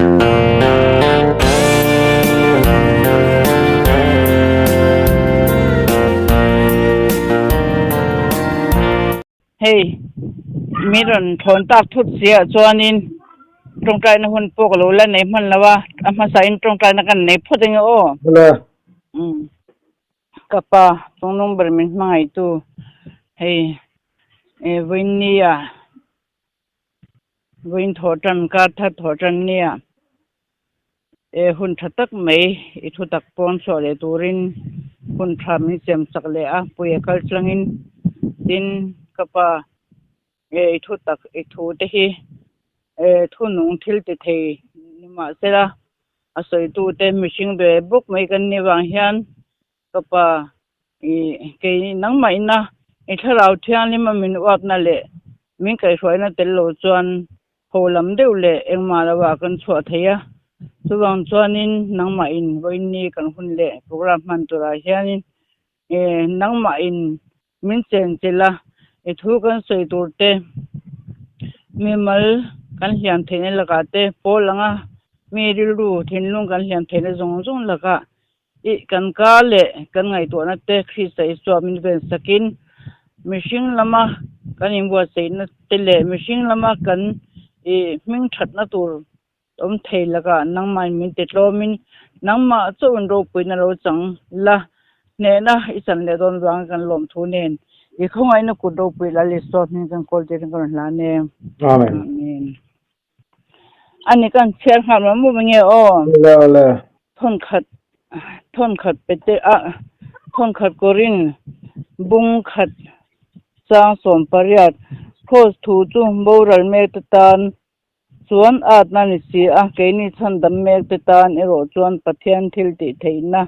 เฮ้มีรนทนตักทุดเสียจวนินตรงใจนะหุ่นปกรู้แล้วไหนมันละว่าอามาใส่ตรงใจนะกันไหนพูดยังไงโอ้กะปะตรงนู้นบริเวณมาให้ตู้เฮ้วินเนี่ยวินถอดันการทัดถอดันเนี่ยหุ่นทัดตักไม่ทุตักปอนสอเลตูรินหุ่นทำให้เจ็มสักเลยปุยกัลจังอินดินกะปะทุตักทุเตหีทุนุ่งทิลเตเทนิมาเสละอาศัยตูเตมิชิงเบบุกไม่กันนิวังเฮียนกะปะเกยนังไม่นะถ้าเราเที่ยงนี่มันมีวักนั่นแหละมิงไก่สวยนั่นเตลโลจวนโหลำเดียวเลยเอ็งมาแล้วว่ากันสวดเฮียสุวรรณจวนนินนังไม่อินวันนี้กันหุ่นเละโปรแกรมมันตัวเฮียนินนังไม่อินมินเซนเจล่าทุกันสวยตัวเตมีมัลกันเฮียนเทนละกาเตโพลังอ่ะมีริลูทินลุงกันเฮียนเทนจงละกากันกาเลกันไงตัวนั้นเตคริสไอสวามินเป็นสกินมิชิงลามากันอิมบัวเซนเตเลมิชิงลามากันมิงชัดนะตัวเทละกานังมันมินเตโลมินนังมาจวนโรปุยนโรจังละเนนะอิสันเลดอนวางกันลมทูเนนเขาไงนะกุดโรปุยละลิสต์นี่กันคอลเจนกันลาเนอาเมนอันนี้กันเชื่อขันมันมุมันเงี้ยเลยทนขัดไปเตะทนขัดกรินบุงขัดสร้างสมปริยัติโคสถูจุโบราณเมตตานส่วนอาดนันสีเกนิชันดำเมตตานโรจวนปัทยันทิลติเทนะ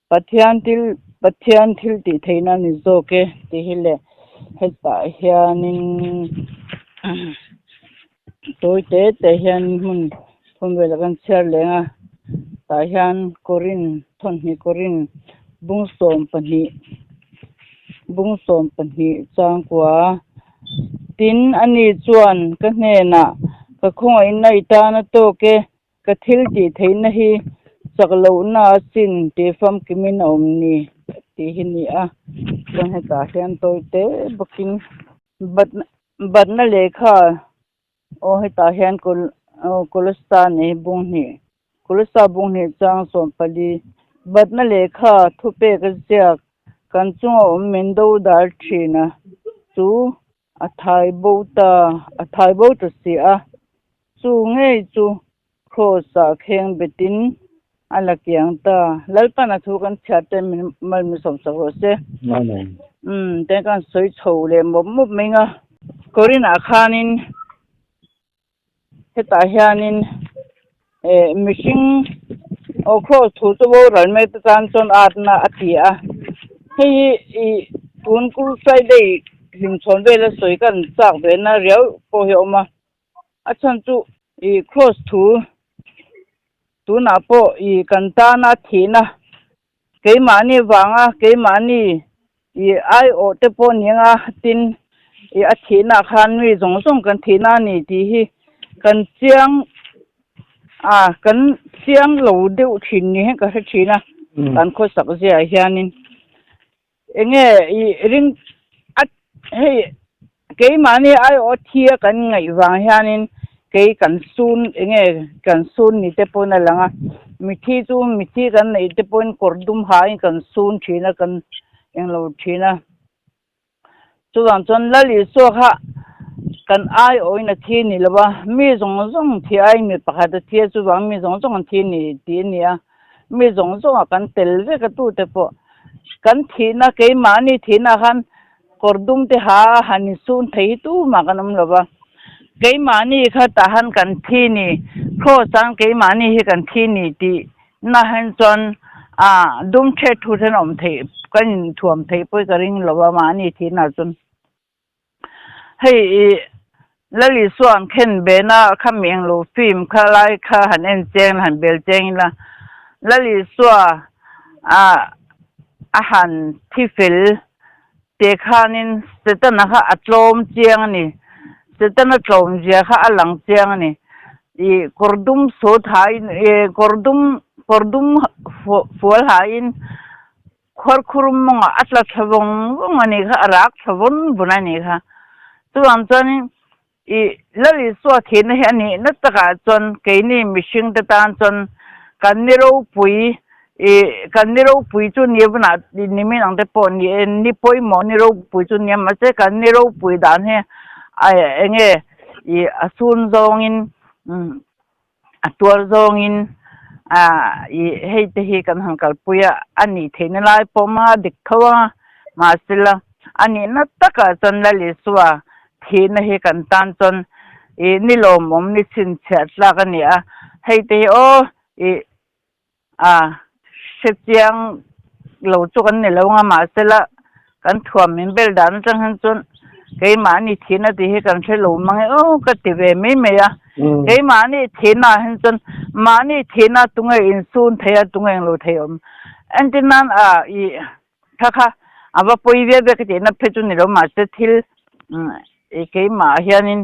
ปัทยันทิลติเทนะนิโซเกติฮิเลเฮตาเฮียนินตัวเตะเฮียนหุ่นเวลากันเชื่อเลยตาเฮียนกรินทนหิกรินบุงสมปนิจางกว่าตินอันนี้จวนก็เนน่ะก็คงไอ้ในตานะโตเกก็ทิลติเทนะฮีสักเหล่าน่าสินเตฟัมกิมินอมนี่ที่หินี่ก็ให้ตาเฮียนตัวเตะบักินบัดนั่นเลยค่ะโอ้ให้ตาเฮียนกุลสตานี่บุงนี่กุลสตาบุงนี่จางสมปลีบัดนั่นเลยค่ะทุเปกเจียกกันจุงเมนดูดาร์ชีนะจูอัฐายโบตเสียจูไงจูโคสาเข่งเบตินอะไรเกี่ยงตาแล้วปนัดทุกันชัดเต็มมันมีสมศักดิ์เสียแต่กันสวยโฉเลยมุบมิงกรินอาคานินเฮตาเฮียนินมิชิงโอโคถูตัวโบราณเมตตานจนอาดนาอติให้ตุนกุลไซได้หิมชนเวลสวยกันจากเวน่าเรียวโปเฮอมาฉันจูครอสตูน่าโปกันตานาทีนะเกมานี่วางเกมานี่ไอโอเตปอนี่ตินอาทีนะคันมีส่งกันทีนานี่ที่กันเสียงกันเสียงเหลาเดียวทีนี่ก็ให้ทีนะกันโคสักเสียเฮียนินเงี้ยริงให้เกยมานี่ไอโอทีกันไงวางเฮียนินเกยกันซูนเงี้ยกันซูนนี่เตปอนอะไรมิทีกันนี่เตปอนกอร์ดุมหายกันซูนทีนะกันยังเหลาทีนะส่วนจนละลิสัวค่ะกันไอโอยนาทีนี่ละวะมีส่งที่ไอมีปะหัดที่ส่วนมีส่งที่นี่ทีนี่มีส่งกันเตลเวกตู้เตปอกันทีนะเกยมานี่ทีนะคันกอร์ดุมเตหาหันซูนที่ตู้มากันนั่นละวะเกยมานี่ค่ะตาหันกันทีนี่โคสังเกยมานี่ให้กันทีนี่ทีน่าเห็นจนดุมเช็ดทุเรศอมเทกันถ่วมเทไปกระริงละวะมานี่ทีน่าจนให้ละลิส่วนเข็นเบน่าขมิ้นลูฟิมข้าไล่ข้าหันเอ็นเจงหันเบลเจงละลิส่วนอาหารที่ฟิลเตขานินเสร็จนะคะอัดลมเจียงนี่เสร็จนะลมเจียค่ะหลังเจียงนี่ kordum so thain kordum fual hain khorkhurum ma atla thabong ngani kha arak thabon bunani kha tu amchani lali so thin he ani nataka chon keini mishing ta tan chon kaniro pui chu niebna nimin ang te pon ni poi mo niro pui chu niam ma che kaniro pui dan he ai enge asun zongin atuar zongin hei te hi kan hankal puya ani theina lai poma dikhawa ma sila ani nataka chon lali suwa thina he kan tan chon nilom mom ni chin chat la ka ni a hei te o setiang lo chu kan ni lo nga ma sela kan thuam min bel dan chang han chon kei ma ni thina ti he kan thelo mang o ka ti ve me ya kei ma ni thina han chon ma ni thina tunga in sun thaya tunga lo thayom antinan kha aba poi ve be ke na phe chu ni lo ma se thil kei ma hianin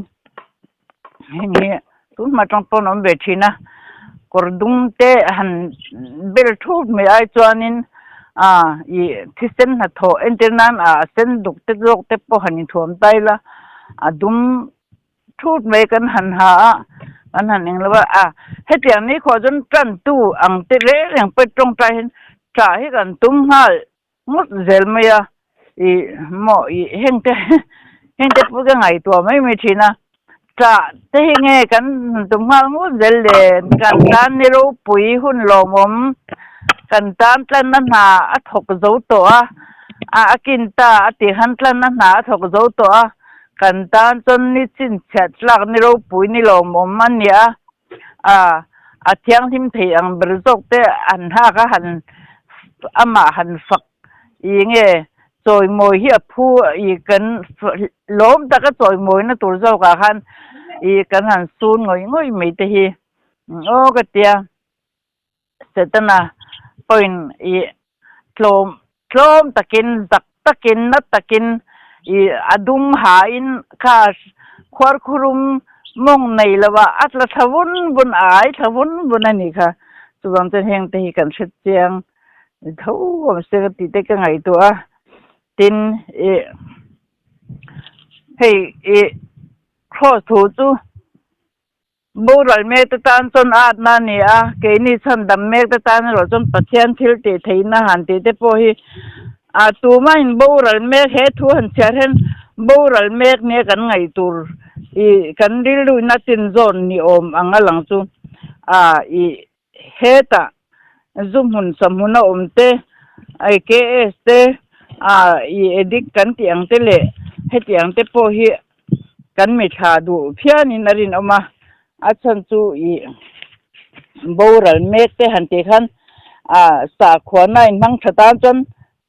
ni tun ma tong pon om be thina kordum te han bel thu me ai chuanin thisen na tho enternan sen duk te lok te po hanin thom taila adum thut me kan han ha an han eng lawa hetiang ni kho jon tran tu ang te le yang pe tong tai hin cha hi kan tum hal ngut zel me ya mo heng te pu ga ngai to mai me thina cha te nge kan tum hal ngut zel le kan tan ni ro pui hun lo mom kan tan tlan na na a thok zo to akin ta ati han tlan na na thok zo to kan tan chon ni chin chat lak ni ro pui ni lo mom man ya thiang thim thei ang ber jok te an ha ka han ama han fak nge choi moi hi phu kan lom ta ka choi moi na tur zo ka khan kan han sun ngoi me te hi o ka tia setana point tlom takin dak takin na takin adum hain kha khorkhurum mong nei lawa atla thawun bun ani kha chuwang chen heng te hi kan thit chiang tho om se ti te ka ngai to tin hei cross thu chu boral me ta tan chon at na ni ke ni chan dam me ta tan ro chon pathian thil te theina han te po hi tu ma in boral me he thu han char hen boral me ne kan ngai tur kan dil lu na tin zon ni om anga lang chu heta zum hun samuna om te ai ke este edik kan tiang te le he tiang te po hi kan mi tha du phian in arin oma achan chu boral mek te han te khan sa khwana in mang thatan chon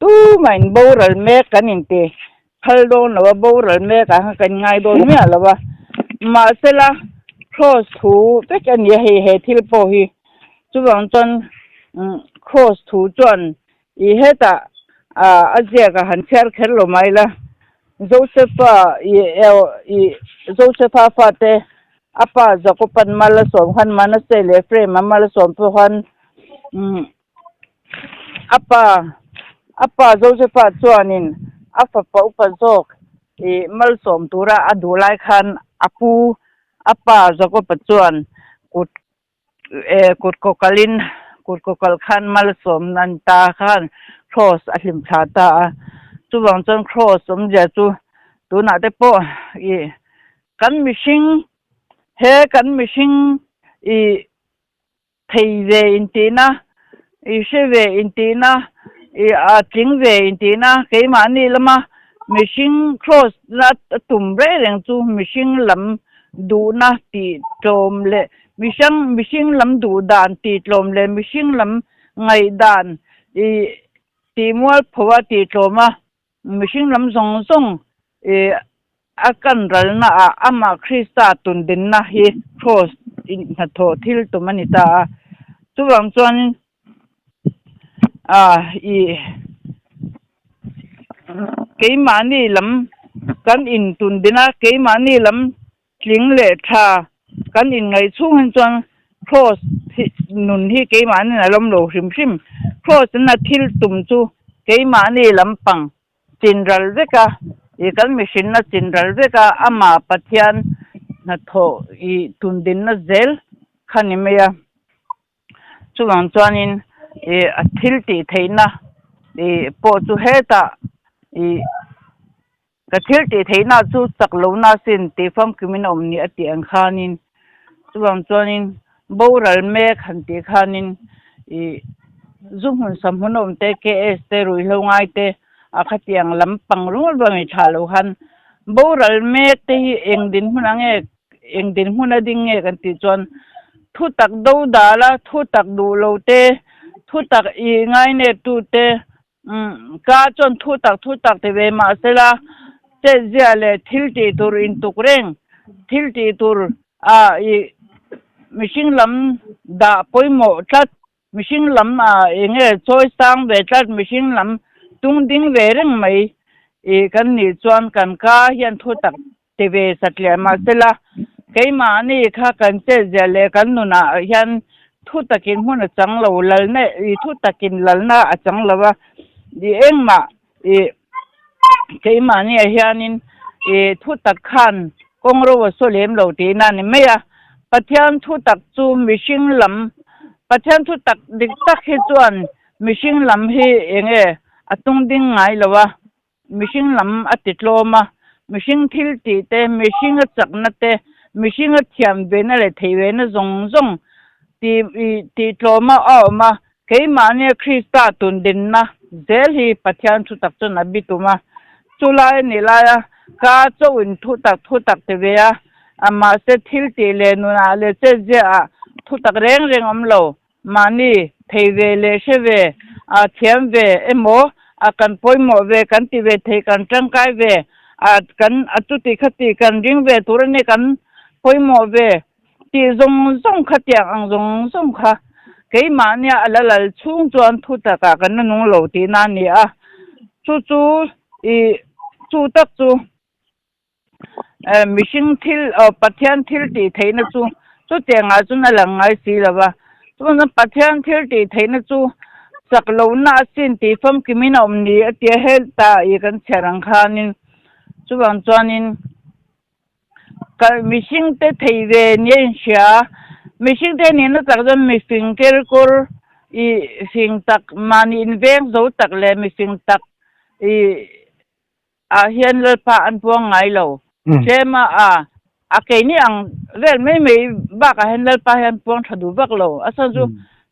tu main boral mek kan in te phal don lawa boral mek kan ngai don me lawa ma sela cross thu te kan ye he thil po hi chuwang chon cross thu chon heta azia ka han cher khel lo mai la Josepha fate apa zakopan mala som khan manase le frame mala som po khan apa Josepha chuanin apa pa upazok mal som tura adulai khan apu apa zakopa chuan kut kokal khan mal som nan ta khan cross ahlim thata chuwang chon cross som ja chu tu na te po kan mishing thei ve intina sheve intina ting ve intina ke mani lama mishing cross na tumbre reng chu mishing lam du na ti tom le mishing lam du dan ti tlom le mishing lam ngai dan ti mual phawa ti tloma mishing lam zong akan ralna ama Krista tundin na hi cross in na tho thil to manita chuwang chuan keimani lam kan in tundina keimani lam tling le tha kan in ngai chung han chuan cross nun hi keima ni na lom lo hrim cross na thil tum chu keima ni lampang chinral veka kan machine na chinral veka ama pathian na tho I tundin na zel khani meya chuwang chuanin a thil ti theina po chu heta ka thil ti theina chu chaklo na sin ti fam kimin omni ati ang khanin chuwang chuanin boral me khan ti khanin zum hun sam hun om te ks te rui lo ngai te akhatiang lampang rul ba mi thalo khan boral me te hi engdin hun ading nge kan ti chuan thu tak do dala thu tak du lo te thu tak I ngai ne tu te ka chon thu tak te ve ma sela te zia le thil ti tur in tukreng thil ti tur mishing lam da poimo tlat mishing lam enge choi sang ve tlat mishing lam tung ding ve reng mai kan ni chuan kan ka hian thu tak te ve satlia ma sela keima ni kha kan che zia le kan nuna hian thu takin hun chang lo lal ne thu takin lalna a chang lawa di engma keima ni hianin thu tak khan kongro wa solem lo ti na ni meya pathian thu tak chu mishing lam pathian thu tak dik tak hi chuan mishing lam hi enge atung ding ngai lawa mishing lam atitloma mishing thil ti te mishing chakna te mishing thiam ve na le theiwe na zong ti tloma ma keima ni krista tundin na zel hi pathian thu tak chu na bituma chulai ni la ka chowin thu tak te ve ama se thil ti le nuna le che je thu tak reng om lo mani theive le sheve thiam ve emo kan poimo ve kan ti ve thei kan tangkai ve kan atuti khati kan ring ve turani kan poimo ve ti zong khatiang ang zong kha keima nia alalal chung chuan thu taka kan nung lo ti na ni chu chu tak chu mishing thil pathian thil ti theina chu tenga chu na langai si lawa chu na pathian thil ti theina chu saklo na sin ti fam kimin omni atia helta kan cherang khanin chuwang chuanin kal mishing te theive nien sha mishing te ni na tak jan mi finger kor fing tak mani inveng zo tak le mi fing tak hian le pa an puang ngai lo chema ke ni ang vel me ba ka hen le pa hian puang thadu bak lo asa ju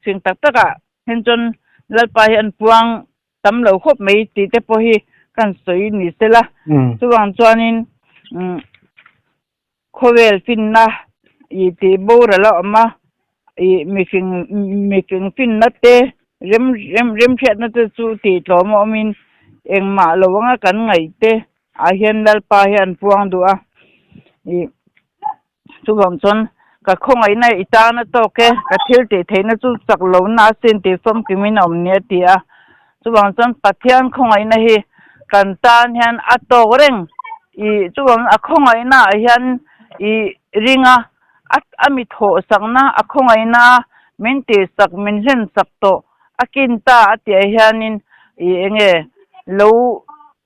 fing tak taka hen chon le pa hian puang tam lo khop mei ti te po hi kan soi ni sela chuwang chuanin khovel finna ti borala ma making finna te rem chet na te chu ti tlomo min engma lowanga kan ngai te hian dal pa hian puang du chuwang chon ka khongai na ita na to ke ka thil ti theina chu chaklo na sin ti fam kimin omnia ti chuwang chon pathian khongai na hi kan tan hian ato reng chuwang khongai na hian ringa ami tho sangna akhongai na minti sak min hen sak to akinta ati hianin enge lo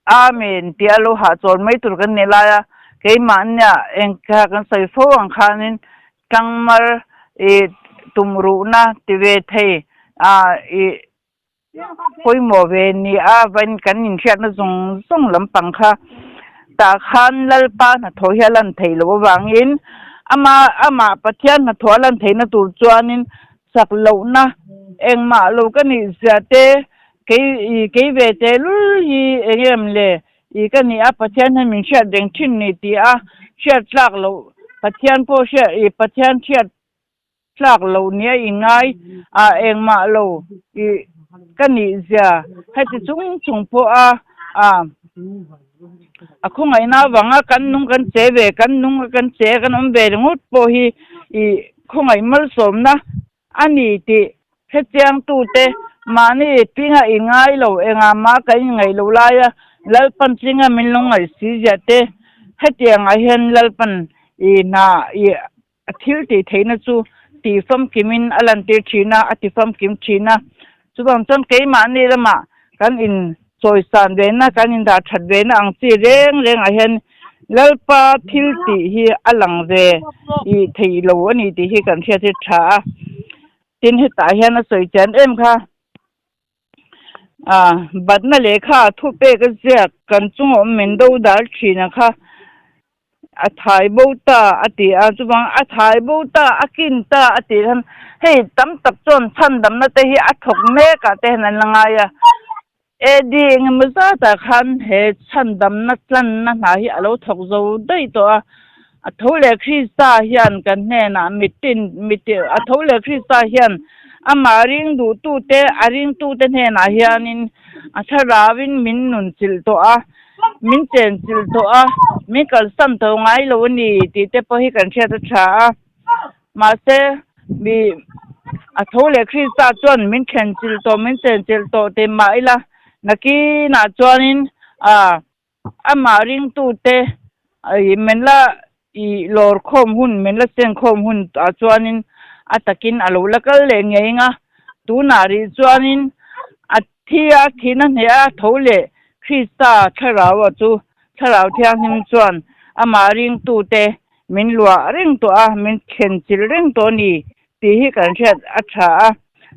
amen ti alo ha chon mai tur kan nelaya keima nya engka kan sai fo ang khanin kangmar tumru na tiwe thei poimo ve ni van kan in khat na zong lampang kha ta khan lalpa na thohialan theilo wangin ama pathian na tholan theina tur chuanin saklo na engma lo kani zate ke ve te lu hi engem le kani pathian na min sha deng thin ni ti sha tlak lo pathian po sha pathian sha tlak lo nia ingai engma lo kani zia hati chung po akhongai na wanga kan nung kan cheve kan nung kan che kan ombe ngut po hi khongai mal somna ani ti hetiang tu te mani pinga ingai lo enga ma kai ngai lo la ya lalpan chinga min longai si jate hetiang a hian lalpan athil ti theina chu ti from kimin alan ti thina ati from kim thina chubang chon keima ni lama kan in choi san ve na kan in da that ve na ang chi reng a hian lalpa thil ti hi alang ve I theilo ani ti hi kan thia tha tin hi ta hian a soi chan em kha bat na le kha thu pe ka zia kan chung om men do dal thina kha a thai bo ta ati a chuwang a thai bo ta akin ta ati han hei tam tak chon chan dam na te hi a thok me ka te nan langa ya edi ngmaza ta khan he chan dam na tlan na na hi alo thok zo dai to a thole khrista hian kan hne na mitin a thole khrista hian amaring du tu te aring tu te hne na hianin a tharawin min nun chil to a min chen chil to a mi kal sam to ngai lo ni ti te po hi kan thia ta tha ma se mi a thole khrista chon min chen chil to min chen chil to te mai la naki na chuanin amaring tu te ai menla I lor khom hun menla sen khom hun a chuanin atakin alo lakal le ngeinga tu nari chuanin athia thina hnia thole khrista tharawa chu tharaw thiang him chuan amaring tu te min lua ring to a min khen chil ring to ni ti hi kan thiat a tha a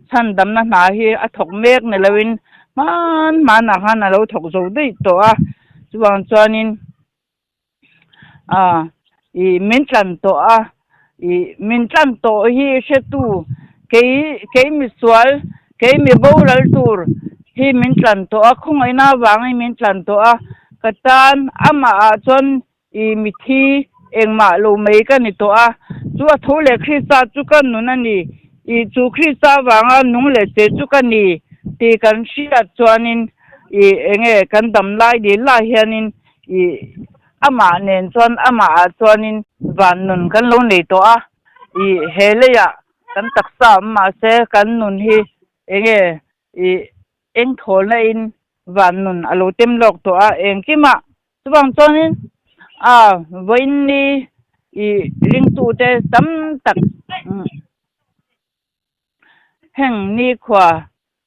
chan dam na hna hi a thok mek ne lawin man na han alo thok zo dei to a chuwang chuanin I min tlan to a I min tlan to hi she tu ke mi swal ke mi bolal tur hi min tlan to a khungai na wangai min tlan to a katan ama a chon I mi thi engma lo mei ka ni to a chu a thole khrista chu kan nun ani I chu khrista wanga nung le che chu kan ni ti kan sia chuanin I enge kan dam lai di la hianin I ama nen chon ama a chuanin van nun kan lo nei to a I hele ya kan taksa ma se kan nun hi enge I eng thol na in van nun alo tem lok to a eng kima chuwang chuanin voin ni I ring tu te tam tak heng ni khwa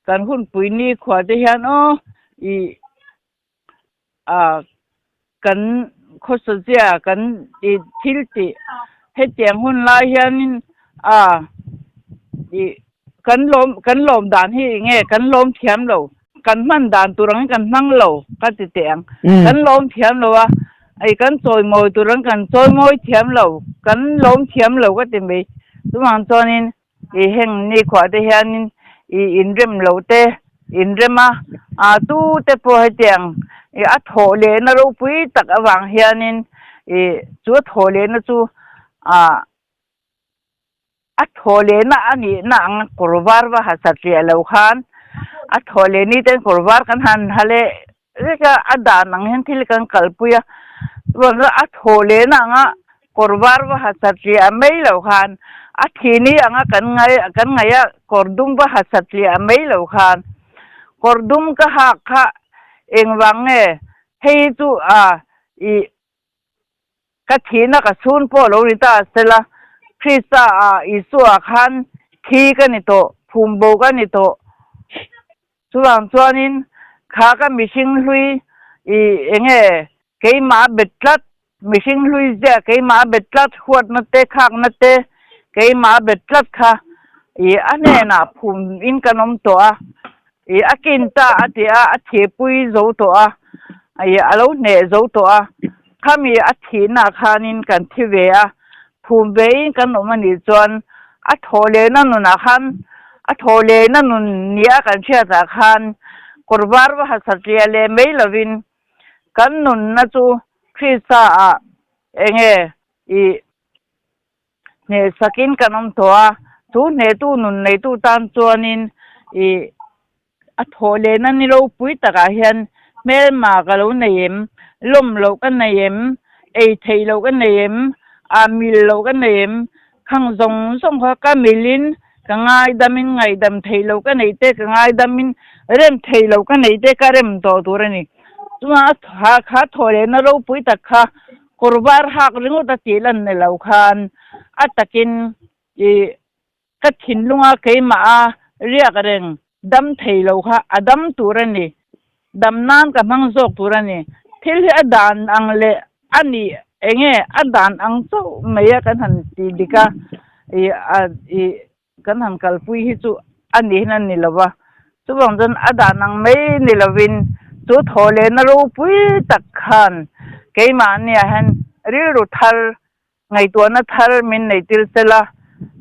kan hun pui ni khwa te hian I kan khosajia kan I thilti he tiang hun lai hianin I kan lom dan hi nge kan lom thiam lo kan man dan turang kan mang lo ka ti tiang kan lom thiam lo a ai kan choi moi turang kan choi moi thiam lo kan lom thiam lo ka ti me chuwang chuanin I heng ni khwa te hianin I inrem lo te inrema tu te po he tiang I a thole na ro pui tak awang hianin chu thole na chu a thole na ani na ang korwar wa hasatri alo khan a thole ni ten korwar kan han hale reka ada nang hen thil kan kalpuya ron a thole na nga korwar wa hasatri a mai lo khan a thini anga kan ngai kordum wa hasatri a mai lo khan kordum ka ha kha engwange hei chu I ka thina ka sun po lo ri ta sela krista isu khan thi ka ni to phumbo ka ni to chuwang chuanin kha ka mishing hlui I enge keima betlat mishing hlui ja keima betlat huat na te khak na te keima betlat kha I ane na phum in kanom to a I akinta atia athepui zo to a ai alo ne zo to a khami athina khanin kan thive a phumbe kan omani chuan a thole na nuna khan a thole na nun nia kan thia ta khan korbar wa hasatria le meilovin kan nun na chu khrista enge I ne sakin kanom to a tu ne tu nun nei tu tan chuanin a thole na ni lo pui taka hian mel ma ka lo neim lom lo ka neim ei thei lo ka neim a mil lo ka neim khang zong kha ka milin ka ngai damin ngai dam thei lo ka nei te ka ngai damin rem thei lo ka nei te ka rem to turani tuma kha thole na lo pui takha korbar hak ringo ta tilan ne lo khan อัตตะกินกะถินลุงเคยมาเรียกเรงดำไทยโลค่ะอดำตุระนี่ดำนานกับมังโซกตุระนี่ทิลอดานอังเลอันนี้เองอดานอังโซไม่ยกันหันตีดิกากันหันกัลปุยฮิจูอันนี้นั่นนี่ละวะสุบังจนอดานังไม่นี่ละวินจุดโหเลนรูปุยตักขันเกยมาเนี่ยฮันริรุทัลไงตัวนัทัลมินในติลเซละ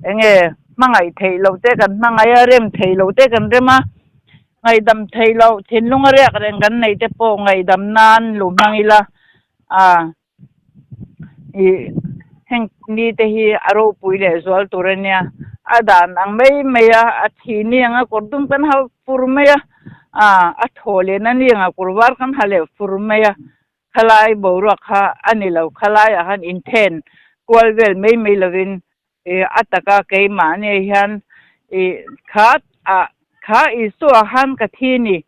เองมังไงเทยเราเตกันมังไงเริ่มเทยเราเตกันเริ่มมาไงดำเทยเราเห็นลุงเรียกเรื่องกันในเตโปไงดำนานหลุมมังอีละแห่งนี้เตฮีอารมณ์ปุยเลยส่วนตัวเนี่ยอาดานอังไม่อาทีนี้ยังกดดุมกันหาฟูร์ไม่อาทอเลนั่นยังกดวาร์กันหาเลฟูร์ไม่ขลายบรักฮะอันนี้เราขลายอาหารอินเทนกวลเวลไม่ละวินอัตกาเกยมาเนี่ยฮันข้าอิสุอาหารกะทีนี่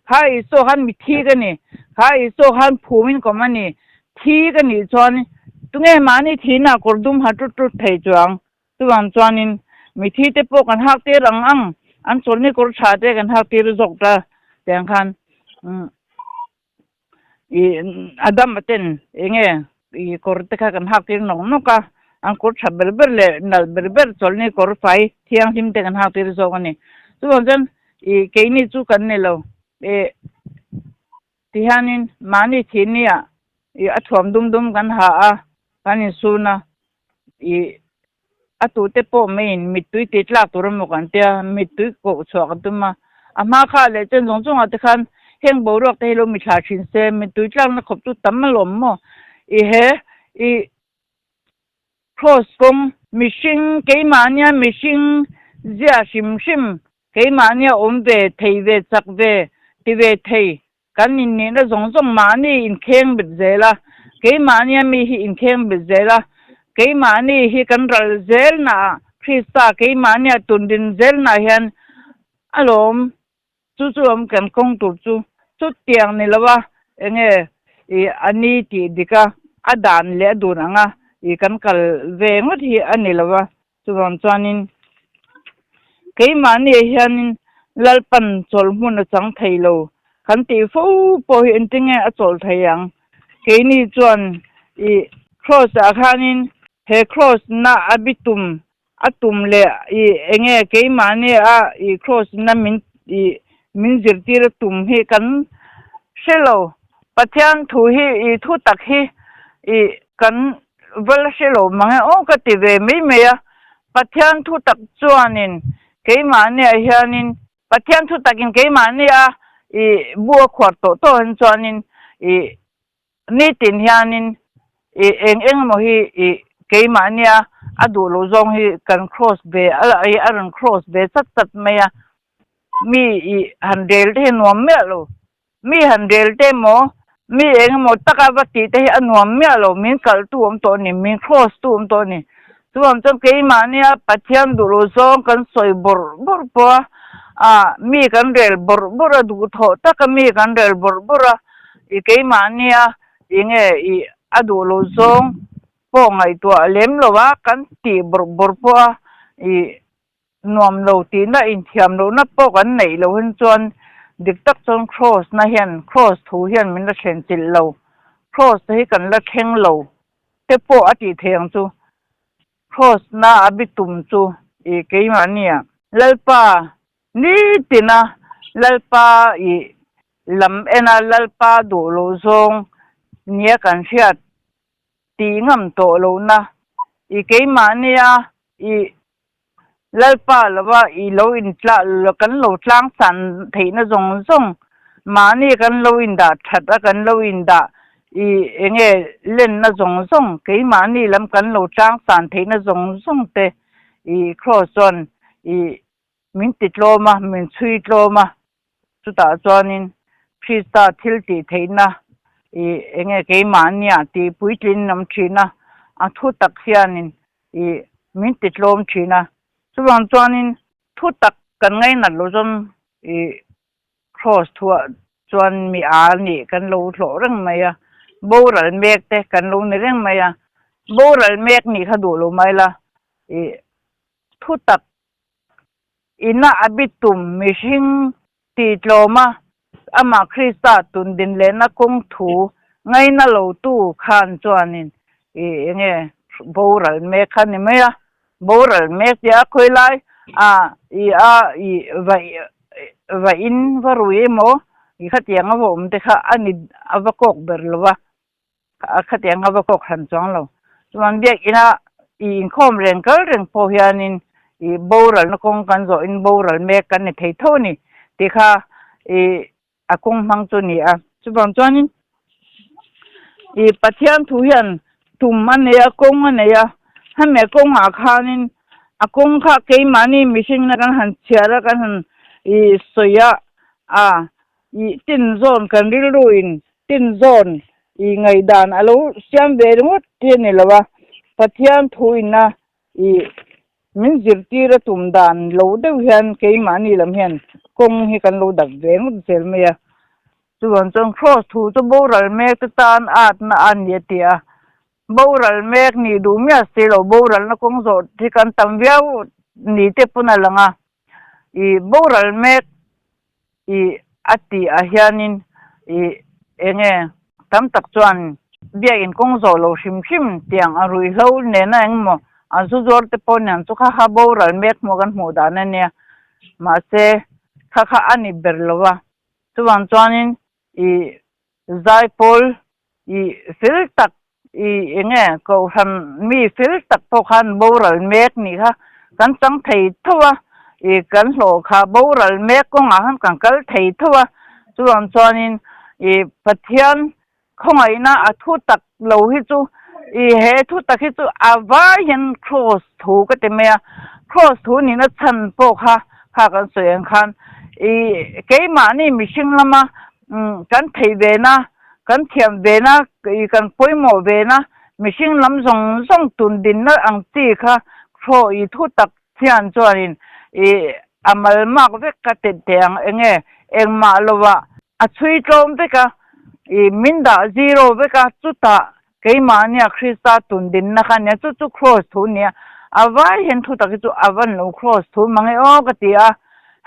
ข้าอิสุอาหารมิทีกันนี่ข้าอิสุอาหารภูมิก็มันนี่ทีกันนี่จวนตุงมานี่ทีน่ะกดดุมหาตุไทยจวงตัวจวนนินมิทีเตปกันหักเตรังอันส่วนนี้กดชาเตกันหักเตรจกตาแต่งคันอดัมมาเต้นกดตะกันหักเตนนกอันกดชาเบลเลยนัลเบลส่วนนี้กดไฟเที่ยงทิมเตกันหักเตรจกันนี่ตัวจนเกยนี่จูกันนี่เราที่ฮันินมานี่ทีนี่อัฐวมดุมกันหากันนี่สูนะอัตุเตปอไม่มิตุยติดลากตัวมุกันเตียมิตุยก็สวกตุมามาข้าเลยจนจงอัตคันเฮงบรอกเตโลมิชาชินเซมิตุยลากนักขบตุตั้มลมโมครอสกงมิชิงเกยมานียมิชิงเจียชิมเกยมานียอมเวเทเวจักเวติเวเทกันนี่นะจงมานี่อินเข่งบิดเจล่ะเกยมานียมีอินเข่งบิดเจล่ะเกยมานี่ฮิกันรัลเซลนะคริสตาเกยมานี่ตุนดินเซลนะเห็นอารมณ์จู่ๆกันคงจุดเตียงนี่ละวะอันนี้ที่ดิกาอดานเลดูนังกันกัลเวงที่อันนี้ละวะจู่ๆจวนินเกยมานี่เห็นลลปันจอลมุนจังไทยโลคันตีฟูปอยอินติงจอลไทยังเกยนี่จวนครอสอาคานินเฮครอสน่าอบิตุมอตุมเลเกยมานี่ครอสน่ามินจิรตีรตุมเฮกันเชลโลปัจจัยทูทุตักกันเวลเชลโลมังกติเวไม่ปัจจัยทุตักจวนินเกยมานี่เฮียนินปัจจัยทุตักินเกยมานี่บัวขวดโตหันจวนินนี่ตินเฮียนินเองมหิเกยมานี่อดูโลจงฮิกันครอสเบอะไรอันครอสเบสัดไม่มีฮันเดลเทนวมเมลมีฮันเดลเทโมมีเองโมตะกาบติเทอันวมเมลมีกัลตัวตัวนี้มีครอสตัวนี้ตัวจนเกยมานี่ปัจจัยดูโลจงกันสวยบอร์ปัวมีกันเดลบอร์ดูทอตะกมีกันเดลบอร์เกยมานี่อดูโลจงพอไงตัวเล็มโลวะกันตีบอร์ปัวนวมโลตีน่ะอินเทียมโลนับปกันไหนโลหันจวนดิกตักจนครอสนะเห็นครอสทูเห็นมันละเชนจิลโลครอสให้กันละเข่งโลเตปออติเทียงจูครอสน่าอบิตุมจูเกยมานี่ลลปานี่ตินะลลปาลำลลปาดูโลซงเนี่ยกันเชียตีงามโตโลนะเกยมานี่ลลปาละว่าโลอินทลากันโลทางสันเทนะจงมานี่กันโลอินดาชัดกันโลอินดาเล่นนะจงเกยมานี่ลำกันโลทางสันเทนะจงเตครอสอนมินติดโลมามินซุยโลมาสุดาจวนินคริสตาทิลติเทนะเกยมานี่ตีปุยลินน้ำชีนะทุตักเสียนินมินติดโลมชีนะส่วนจวนินทุตักกันไงนั่นโลจนครอสทัวจวนมีนี่กันโลโหเรื่องไหมโบราณเมกแต่กันโลในเรื่องไหมโบราณเมกนี่เขาดูโลไหมล่ะ thu tak ina abitum mishing ti tloma ama Krista tun din le na kong thu ngai na lo tu khan chuanin nge boral me khan me ya boral me ya khoilai va in varui mo khatianga bo umte kha ani avakok berlwa khatianga avakok khan chang lo chuan biak ina in khom reng kal reng po hianin boral na kong kan zo in boral me kan ne thei thoni ti kha akong mang chu ni a chuban chuanin pathian thu hian tum ane ya kong ane ya hame kong a khanin akong kha keimani mishing na kan han chiara kan han soya tin zone kan riluin tin zone ngai dan alo siam ve ngot ni lawa pathian thu ina min zirti ra tum dan lo de hian keimani lam hian kong hi kan lo dak ve ngot sel me ya chuan chong cross thu to boral me ta tan at na an ye tia boral mek ni du mia selo boral na kong zo thi kan tam viau ni te puna langa boral mek ati a hianin enge tam tak chuan bia in kong zo lo shim tiang a rui hlo ne na engmo azu zor te ponan chu kha boral mek mo gan mu da na ne ma se kha ani berlowa chuan chuanin zai pol fil tak enge ko han mi fil tak po khan boral mek ni kha kan chang thei thowa kan hlo kha boral mek ko nga han kan kal thei thowa chuanin pathian khongai na athu tak lo hi chu he thu tak hi chu awa hian cross thu ka te me cross thu ni na chan po kha kan soeng khan keima ni mishing lama kan thei ve na kan thiam ve na kan poimo ve na mishing lam zong tun din na ang ti kha kho thu tak thian chuanin amal mak ve ka te teng enge engma lowa a chui tlom ve ka minda zero ve ka chuta keima nia Krista tun din na kha ne chu cross thu nia awai hen thu tak chu avan lo cross thu mangai o ka tia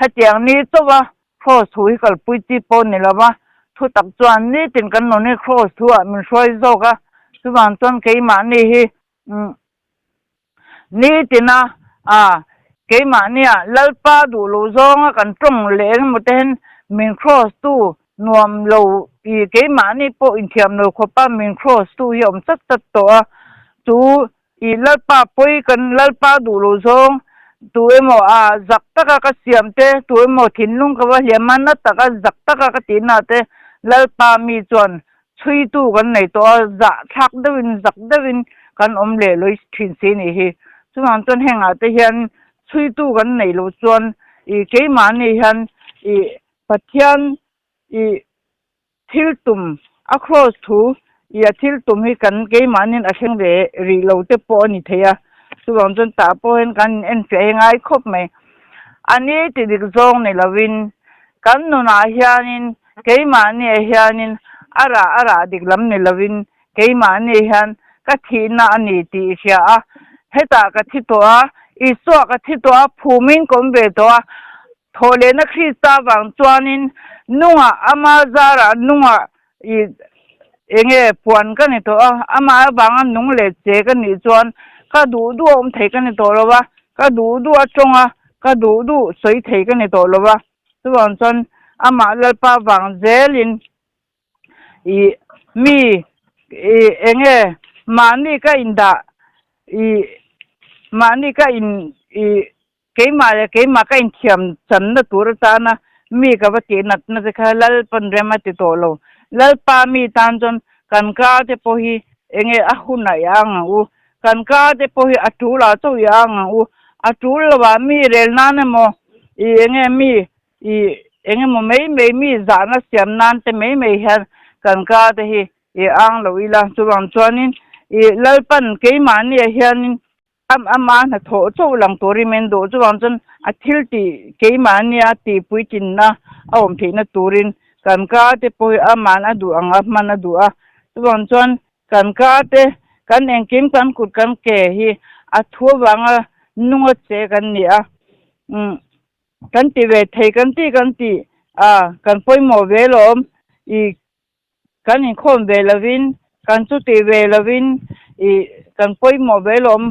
hatiang ni chowa cross thu hi kal pui ti pon ni lawa thu tak chuan ni tin kan no ni cross thu a min roi zo ka chuan chuan keima ni hi ni tina keima nia lalpa du lo zonga kan tong le muten min cross tu nuam lo keima ni po in thiam no khopa min cross tu yom tat to tu lalpa poi kan lalpa du lo zong tu emo zak taka ka siam te tu emo thinlung ka wa hiaman na taka zak taka ka tina te lalpa mi chuan chui tu kan nei to za thak dewin zak dewin kan om le loi thin se ni hi chuan chuan henga te hian chui tu kan nei lo chuan keima ni hian pathian thil tum across thu thil tum hi kan keima nin a heng ve ri lo te po ni theya chuan chuan ta po hen kan en fe ngai khop mai ani ti dik zong nei lawin kan nuna hianin keima ni hianin ara dik lam nei lawin keima ni hian ka thina ani ti sia heta ka thi to iso ka thi to phumin kom ve to thole na Krista wang chuanin nunga ama zara nunga enge puan ka ni to ama bang nung le che ka ni chuan ka du om thei ka ni to lowa ka du achonga ka du soi thei ka ni to lowa chuan chuan ama lalpa wang zelin mi enge mani ka inda mani ka in keima ka in thiam chan na tur ta na mi ka ba ti nat na kha lal pan rema ti to lo lal pa mi tan jon kan ka te po hi enge a huna yang u kan ka te po hi atula to yang u atul wa mi rel na ne mo enge mi enge mo mei mi za na siam nan te mei han kan ka te hi ang lo ila chuang chuanin lal pan keima ni hianin ama na tho cho lang tori men do chuan chun a thil ti keima nia ti puitin na awm theina turin kan ka te poi aman adu anga man adu a chuan kan ka te kan engkim kan kut kan ke hi a thu wanga นุ่งเจกันเนี่ยกันตีเวทกันตีกันป่วยหมอเวลมอีกันอีกคนเวลวินกันสุตีเวลวินอีกันป่วยหมอเวลม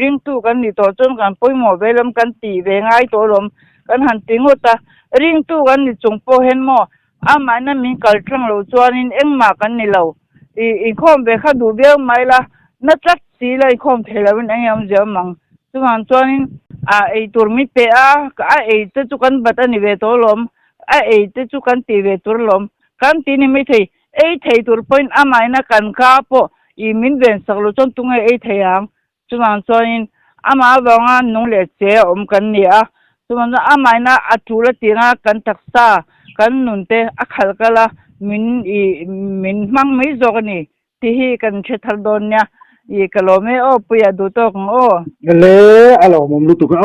ริงตู้กันนี่ตัวจนกันป่วยหมอเวลมกันตีเวง่ายตัวลมกันหันติงอุตาริงตู้กันนี่จงโปเห็นหมอมันนั้นมีกัลตรังเราจวนเอ็งมากันนี่เราอีคนเวข้าดูเบี้ยไม่ละนัดจัดสีเลยคนเทลวินเอ็งยามเจ้ามังทุกคนจวนไอตัวมีเปไอเจ้ากันบัดนี่เวตัวลมไอเจ้ากันตีเวตัวลมกันตีนี่ไม่ใช่ไอเทตัวพอยน์มันนั้นกันข้าพออีมินเวนสักลุจนตุงไอเทียงทุกคนจวนมาวังนุ่งเล็กเจ้ากันเนี่ยทุกคนมันนั้นทุเรศงกันทักษะกันนุ่นเตะขัลกะละมินมังไม่จอกนี่ที่กันเชตดอนเนี่ยกะโลเมโอปุยดูตกโอเลอะไรมุมลุตุกโ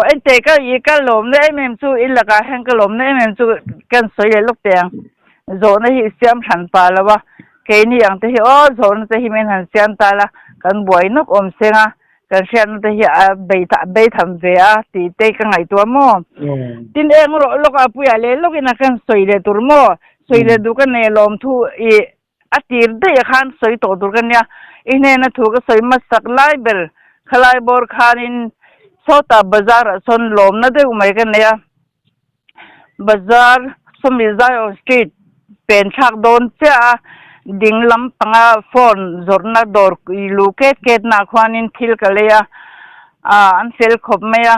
เอ็นเตก็กะโลมเนี่ยเมมซูอิลละกะแห่งกะโลมเนี่ยเมมซูกันสวยลูกเตียงโซนที่เสียมหันปาละวะเกนี่อย่างที่โซนที่เมนหันเสียมตาละกันบวยนกอมเสียงกันเชียนที่เบยทำเสียตีเตกันไงตัวโมทีนี้ลูกปุยอะไรลูกนักกันสวยเลยตัวโมสวยเลยดูกันเนี่ยลมทูอาทิตย์เดียวกันสวยตัวดูกันเนี่ยอินเนนถูกสวยมาสักไล่เบลขลายบอร์คานินโซตาบาซาร์ส่วนลมนั่นเดียวไม่กันเนี่ยบาซาร์สมิซายสตรีทเป็นชักโดนเจ้าดิ่งลำปังโฟนจอร์นาดอร์ลูกเกตนักวานินทิลกันเลยอันเซลขบเมีย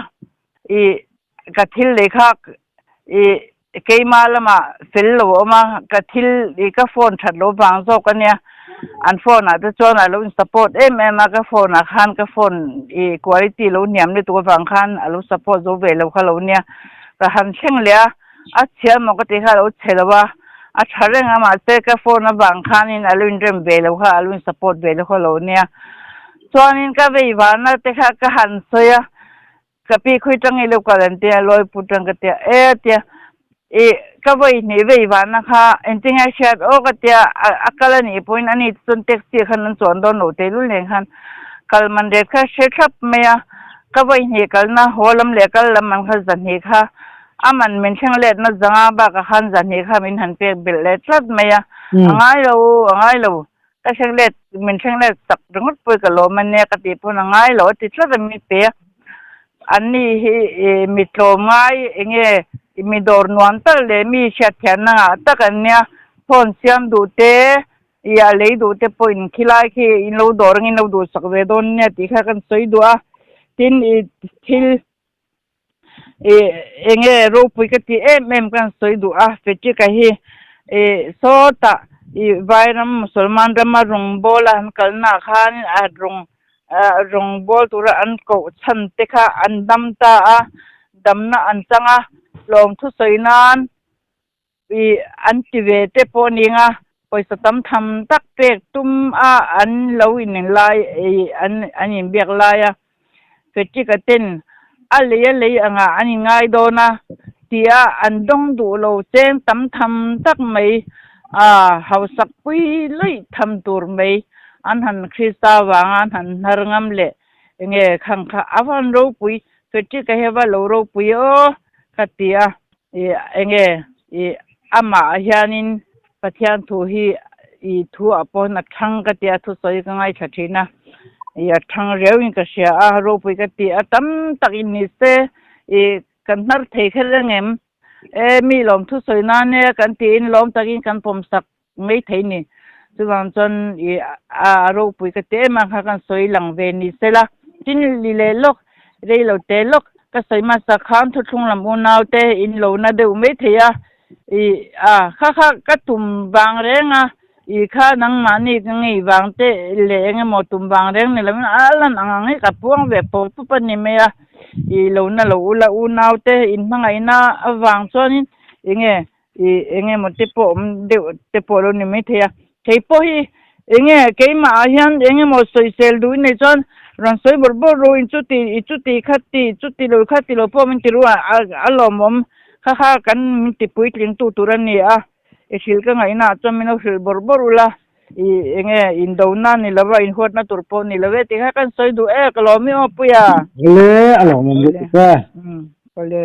กัทิลเล็กเกยมาละมาฟิลโลมากัทิลก็โฟนชัดโลบางโซกันเนี่ยอันโฟนอาจจะจวนอะไรสปอร์ตมาก็โฟนอาคารก็โฟนคุณภาพเราเนี่ยมันตัวบางคันเราสปอร์ตโซเวลเราเขาเนี่ยก็หันเชิงเลยเชื่อมันก็ที่เขาเชื่อว่าชาเรื่องมาเตะก็โฟนบางคันนี่เราอินเดมเวลเราเขาเราสปอร์ตเวลเขาเนี่ยส่วนนี้ก็วิวานะเตะก็หันเสียก็ปีคุยจังเลยลูกกันเตียลอยพูดจังกันเตียเตียก็นี่วิวานะคะเอ็นจริงๆเชื่อก็เตียอักลันนี่พูดอันนี้จนเท็กซี่ขันนั้นส่วนโดนโอเทลุเลยขันกัลมันเด็กก็เชื่อชับเมียก็นี่กัลนะหัวลำเล็กกัลมันขันจันนี่ค่ะมันเหมือนเช่นเล็ดนะจังบ้าก็ขันจันนี่ค่ะมันหันเปียกเบลเล็ดชัดเมียง่ายเราก็เช่นเล็ดเหมือนเช่นเล็ดสักตรงนั้นไปกับโลมันเนี่ยก็ติดพูดง่ายเราติดชัดมีเปียอันนี้มีโตง่ายเงี้ยมีดอร์นวันตเลยมีเช็ดแขนนะตะกันเนี่ยพอนเสียมดูเตะเลยดูเตะพอนขี้ไล่ขี้อินเราดอร์งินเราดูสักเวดอนเนี่ยที่เขากันสวยดูทินทิลเงี้ยรูปก็ที่เมมกันสวยดูเฟจิก็ฮีโซตาไวรัมมุสลิมรามารงโบลาอันกันนาคานิรงโบลตัวอันก็ฉันเตะอันดัมตาดัมน่ะอันจังลมทุสอยนานอันที่เวทปนิงไปสตัมทำตักเปกตุ้มอันเลวินลายอันยินเบียกลายเฟจิกเต้นอะไรอันนี้ง่ายโดนะที่อันดงดูเราเจนตัมทำตักไม่เขาสักปีเลยทำตัวไม่อันหันคริสตาวางอันหันนารงัมเล่เงี้ยขังข้าอวันรูปุยเฟจิกเฮว่าเรารูปุยกัตยาเงี้ยมาเฮียนินปัจจัยทุฮีทุอปนักทั้งกัตยาทุสอยกันไงชัดเจนนะทั้งเรียวอินก็เสียรูปุยกัตยาตั้มตักอินนิสกันนัดเทคเรื่องมีลมทุสอยนั่นเนี่ยกันตีนลมตักอินกันผมสักไม่เทนี่ทุกวันจนรูปุยกัตยามันกันสอยหลังเวนิสละจินลิเลลกเรียลเตลกก็ใส่มาสักครั้งทุกช่วงลำอุณาวเตอินโลนาเดอุเมเทียข้าก็ตุ่มบางเรื่องข้านังมันนี่กังไงบางเตเลี้ยงหมดตุ่มบางเรื่องนี่แล้วมันนั่งไงกับพวงแบบปุ๊บนี่เมียโลนาโลละอุณาวเตอินทั้งไงน่ะวางส่วนนี้เงี้ยหมดเตปมเดี๋ยวเตปโลนี่ไม่เทียเทปฮีเงี้ยเกี่ยมาเฮียนเงี้ยหมดสวยเซลดูนี่จนรันสวยบร์บรูอินจุติขัดตีจุติโลขัดตีโลพอมันติรู้อารมณ์ข้ากันมันติปุยถึงตัวนี่ชิลกันไงน่ะจนมันเอาชิลบร์บรูละ enge indona ni lawa in hot na turpo ni lawe ti kan soi du kalo mi opuya le alo mom lu tu ka pale